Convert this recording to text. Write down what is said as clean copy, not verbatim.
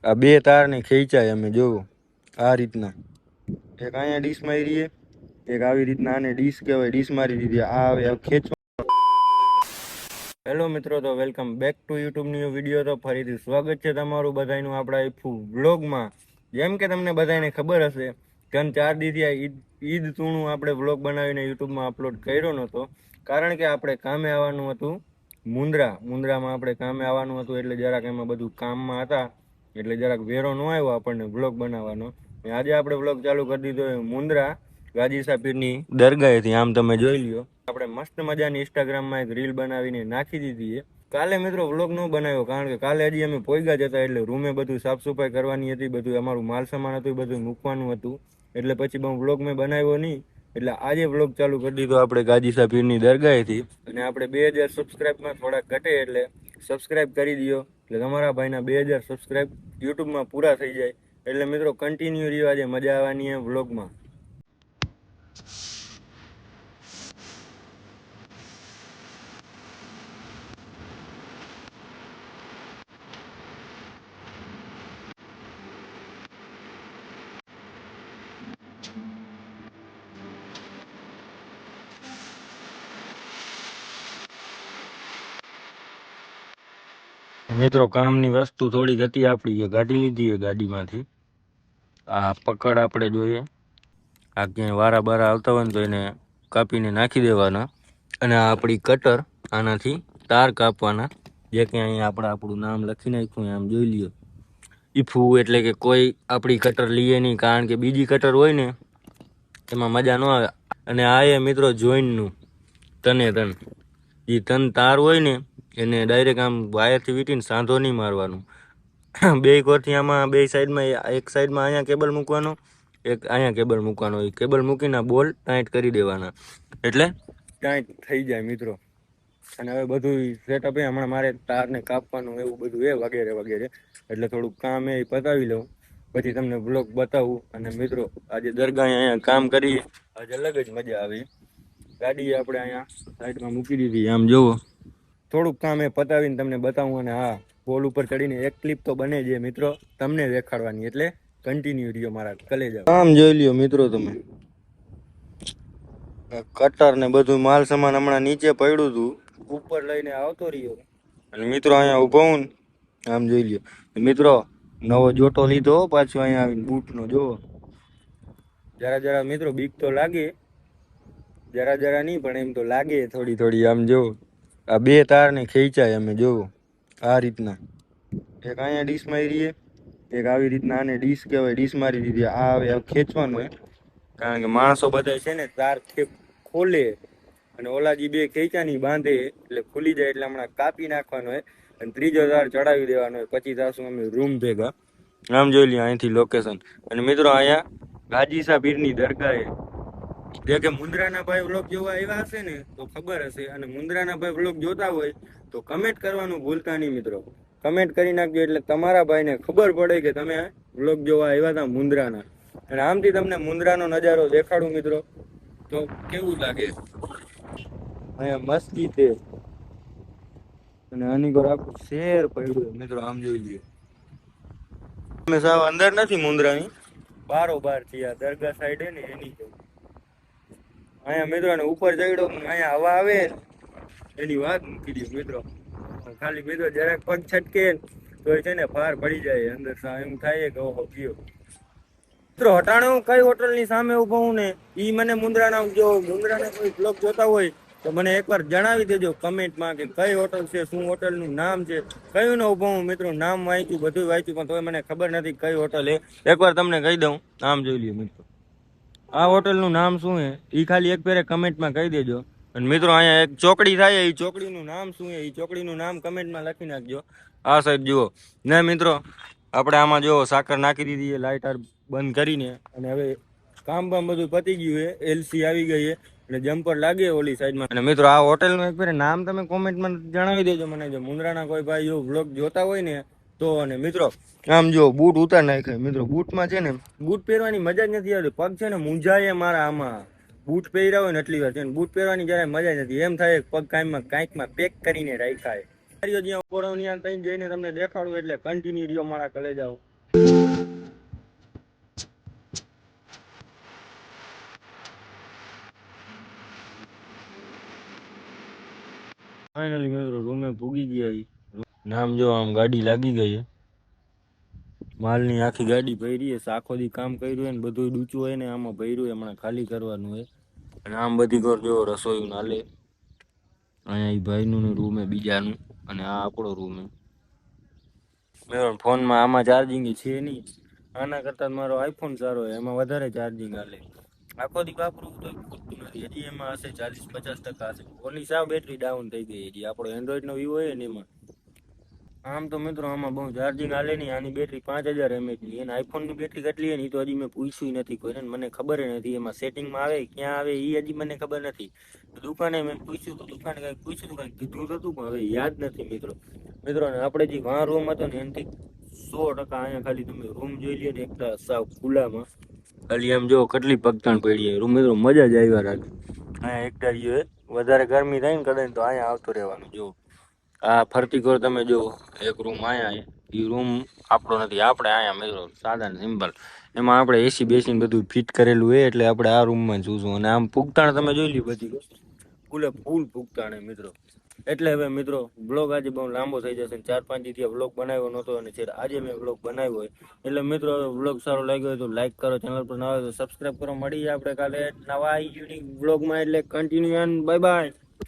આ બે તારને ખેંચાય અમે જોવો આ રીતના. એક અહીંયા ડીશ મારી રહીએ, એક આવી રીતના આને ડીશ કહેવાય, ડીશ મારી દીધી. આ હવે ખેંચવા. હેલો મિત્રો, તો welcome back to YouTube new video. તો ફરીથી સ્વાગત છે તમારું બધાનું આપણા વ્લોગમાં. જેમ કે તમને બધાને ખબર હશે કે 4 દિવસથી આ ઈદ તુણું આપણે વ્લોગ બનાવીને યુટ્યુબમાં અપલોડ કર્યો નહોતો, કારણ કે આપણે કામે આવવાનું હતું મુંદ્રામાં આપણે કામે આવવાનું હતું, એટલે જરાક એમાં બધું કામમાં હતા, એટલે જરાક વેરો ન આવ્યો આપણને વ્લોગ બનાવવાનો. આજે આપણે વ્લોગ ચાલુ કરી દીધો મુંદ્રા ગાજી પીરની દરગાહેથી. આમ તમે જોઈ લ્યો, આપણે મસ્ત મજાની ઇન્સ્ટાગ્રામમાં એક રીલ બનાવીને નાખી દીધી છે. કાલે મિત્રો વ્લોગ ન બનાવ્યો, કારણ કે કાલે હજી અમે પોઈગા જ હતા, એટલે રૂમે બધું સાફ સફાઈ કરવાની હતી, બધું અમારું માલ સામાન હતું, બધું મૂકવાનું હતું, એટલે પછી વ્લોગ મેં બનાવ્યો નહીં. એટલે આજે વ્લોગ ચાલુ કરી દીધો આપણે ગાજી પીરની દરગાહેથી. અને આપણે 2000 સબસ્ક્રાઈબમાં થોડાક ઘટે એટલે સબસ્ક્રાઈબ કરી દો, એટલે તમારા ભાઈના 2000 સબસ્ક્રાઈબ યુટ્યુબમાં પૂરા થઈ જાય. એટલે મિત્રો કન્ટિન્યુ રહ્યો, આજે મજા આવવાની છે વ્લોગમાં. મિત્રો કામની વસ્તુ થોડીક હતી આપણી, ગાડી લીધી ગાડીમાંથી. આ પકડ આપણે જોઈએ, આ ક્યાંય વારા બારા આવતા હોય ને તો એને કાપીને નાખી દેવાના. અને આ આપણી કટર, આનાથી તાર કાપવાના. જે કે અહીંયા આપણું નામ લખી નાખ્યું, આમ જોઈ લ્યો. ઈફુ એટલે કે કોઈ આપણી કટર લઈએ નહીં, કારણ કે બીજી કટર હોય ને એમાં મજા ન આવે. અને આ એ મિત્રો જોઈન્ટનું જે તાર હોય ને એને ડાયરેક્ટ આમ વાયરથી વીટીને સાંધો નહીં મારવાનું. બે કોરથી આમાં બે સાઈડમાં, એક સાઈડમાં અહીંયા કેબલ મૂકવાનો, એક અહીંયા કેબલ મૂકવાનો. એ કેબલ મૂકીને બોલ ટાઈટ કરી દેવાના, એટલે ટાઈટ થઈ જાય મિત્રો. અને હવે બધું સેટઅપ એ હમણાં મારે તારને કાપવાનું એવું બધું એ વગેરે વગેરે, એટલે થોડુંક કામ એ પતાવી લઉં, પછી તમને બ્લોગ બતાવું. અને મિત્રો આજે દરગાહ અહીંયા કામ કરી, આજે અલગ જ મજા આવી. ગાડી આપણે અહીંયા સાઈડમાં મૂકી દીધી, આમ જોવો. થોડુંક કામ એ પતાવીને તમને બતાવું. અને હા, પોલ ઉપર ચડીને એક ક્લિપ તો બને છે મિત્રો, તમને દેખાડવાની, એટલે કન્ટિન્યુ રહ્યો મારા કલેજા. આમ જોઈ લ્યો મિત્રો તમે, કટર ને બધું માલ સામાન હમણાં નીચે પડ્યું હતું, ઉપર લઈને આવતો રહ્યો. અને મિત્રો અહીંયા ઉભો હું, આમ જોઈ લ્યો મિત્રો, નવો જોટો લીધો પાછો અહીંયા આવીને બૂટનો. જોવો જરા મિત્રો બીક તો લાગે, જરા નહીં પણ એમ તો લાગે થોડી થોડી. આમ જો આ બે તારને ખેંચાય અમે જોવો આ રીતના. એક અહીંયા ડીશ મારી રહીએ, એક આવી રીતના આને ડીશ કહેવાય, ડીશ મારી દીધી. આ હવે ખેંચવાનું હોય, કારણ કે માણસો બધા છે ને તાર ખોલે, અને ઓલા જે બે ખેંચાની બાંધે એટલે ખુલી જાય, એટલે હમણાં કાપી નાખવાનો હોય અને ત્રીજો તાર ચડાવી દેવાનો હોય. પછી જાશું અમે રૂમ ભેગા. આમ જોઈ લઈએ અહીંથી લોકેશન. અને મિત્રો અહીંયા ગાજી પીરની દરગાહ, જે કે મુંદ્રાના ભાઈ વ્લોગ જોવા આવ્યા હશે ને તો ખબર હશે, અને મુંદ્રાના ભાઈ વ્લોગ જોતા હોય તો કમેન્ટ કરવાનું ભૂલતા નહીં મિત્રો. કમેન્ટ કરી નાખજો, એટલે તમારા ભાઈને ખબર પડે કે તમે વ્લોગ જોવા આવ્યા હતા મુંદ્રાના. અને આમથી તમને મુંદ્રાનો નજારો દેખાડું મિત્રો, તો કેવું લાગે. અહીંયા મસ્તી છે, અને આની પર આખું શેર પડ્યું મિત્રો. આમ જોઈ લઈએ, અમે સાવ અંદર નથી મુંદ્રાની, બારોબાર થી આ દરગાહ સાઈડ ને એની. અહીંયા મિત્રો ને ઉપર ચડ્યો, અહીંયા હવા આવે એની વાત મૂકી દઉં મિત્રો. ખાલી મિત્રો જરાક પગ છટકે તો છે ને પાર પડી જાય અંદર. એમ થાય કે ઓહો ગયો મિત્રો. હટાણે હું કઈ હોટલ ની સામે ઉભો હું ને, ઈ મને મુંદ્રાના, જો મુંદ્રાના કોઈ બ્લોગ જોતા હોય તો મને એકવાર જણાવી દેજો કમેન્ટમાં કે કઈ હોટલ છે, શું હોટલ નું નામ છે. કયું ને ઉભો હું મિત્રો, નામ વાંચ્યું, બધું વાંચ્યું, પણ તોય મને ખબર નથી કઈ હોટલ એ. એકવાર તમને કહી દઉં, આમ જોઈ લ્યો મિત્રો, આ હોટલનું નામ શું છે એ ખાલી એક ફેરે કમેન્ટમાં કહી દેજો. અને મિત્રો અહીંયા એક ચોકડી થાય, એ ચોકડીનું નામ શું છે એ ચોકડીનું નામ કમેન્ટમાં લખી નાખજો. આ સાઈડ જુઓ ને મિત્રો, આપણે આમાં જો સાકર નાખી દીધી છે, લાઇટર બંધ કરીને. અને હવે કામ બધું પતી ગયું છે, એલસી આવી ગઈ છે, અને જમ્પર લાગે ઓલી સાઈડમાં. અને મિત્રો આ હોટલનું એક ફેરે નામ તમે કોમેન્ટમાં જણાવી દેજો મને, જો મુંદ્રાના કોઈ ભાઈ જો વ્લોગ જોતા હોય ને તો. અને મિત્રો આમ જો બૂટ ઉતાર નાખે મિત્રો, બૂટમાં છે ને બૂટ પહેરવાની મજા જ નથી આવતી. પગ છે ને મૂંઝાય મારા આમાં, બૂટ પહેર્યા હોય ને એટલી વાર છે ને બૂટ પહેરવાની જરાય મજા જ નથી. એમ થાય પગ કાંઈકમાં પેક કરીને રાખાય. જ્યાં ઉપર ત્યાં જઈને તમને દેખાડું, એટલે કન્ટિન્યુ રહ્યો મારા કલેજાઓ. ફાઇનલી મિત્રો રૂમે પૂગી ગયા ઈ. નામ જો આમ ગાડી લાગી ગઈ છે. માલની આખી ગાડી ભરી છે. આખો દી કામ કર્યું હોય ને બધું ડૂચું હોય ને આમાં ભર્યું હોય, હમણાં ખાલી કરવાનું હોય. અને આમ બધી ઘર જો રસોઈ નાલે અહીંયા ઈ ભાઈનું ને રૂમ હે બીજાનું, અને આ આપણો રૂમ હે. મેં ફોનમાં આમાં ચાર્જિંગ છે નહીં. આના કરતાં મારો આઈફોન સારો હોય, એમાં વધારે ચાર્જિંગ હાલે. આખો દી વાપરું તો ખૂટતું નથી. હજી એમાં હશે 40-50% હશે. ઓની સાવ બેટરી ડાઉન થઈ ગઈ હજી. આપણો એન્ડ્રોઈડનો વ્યૂ હોય ને એમાં. આમ તો મિત્રો આમાં બહુ ચાર્જિંગ હાલે નહીં. આની બેટરી 5000 mAh ની. એને આઈફોનની બેટરી કેટલી છે ને એ તો હજી મેં પૂછ્યું નથી કોઈને, મને ખબર નથી. એમાં સેટિંગમાં આવે ક્યાં આવે એ હજી મને ખબર નથી. દુકાને મેં પૂછ્યું તો દુકાને કંઈક પૂછ્યું તો કંઈક કીધું હતું, પણ હવે યાદ નથી મિત્રો. મિત્રો ને આપણે જે વાં રૂમ હતો ને એનાથી 100% અહીંયા ખાલી તમે રૂમ જોઈ લ્યો ને એકલા સાવ ખુલ્લામાં. ખાલી આમ જો કેટલી પગતાણ પડી રૂમ. મિત્રો મજા જ આવ્યા રાખે. અહીંયા એકતા રહ્યો વધારે ગરમી થાય ને કદાચ તો અહીંયા આવતો રહેવાનું. જો આ ફરતી ઘર તમે જો એક રૂમ અહીંયા, એ રૂમ આપણો નથી. આપણે અહીંયા મિત્રો સાદા ને સિમ્પલ, એમાં આપણે એસી બેસીને બધું ફિટ કરેલું હોય એટલે આપણે આ રૂમમાં જોશું. અને આમ પુગતાણ તમે જોઈ લ્યો બધી ફૂલે ફૂલ પુગતાણ મિત્રો. એટલે હવે મિત્રો બ્લોગ આજે બહુ લાંબો થઈ જશે. 4-5 દિવસથી બ્લોગ બનાવ્યો નહોતો અને આજે મેં બ્લોગ બનાવ્યો હોય. એટલે મિત્રો બ્લોગ સારો લાગ્યો હોય તો લાઈક કરો, ચેનલ પર નવા હોય તો સબસ્ક્રાઈબ કરો. મળીએ આપણે કાલે નવા યુનિક બ્લોગમાં. એટલે કન્ટિન્યુ. Bye bye.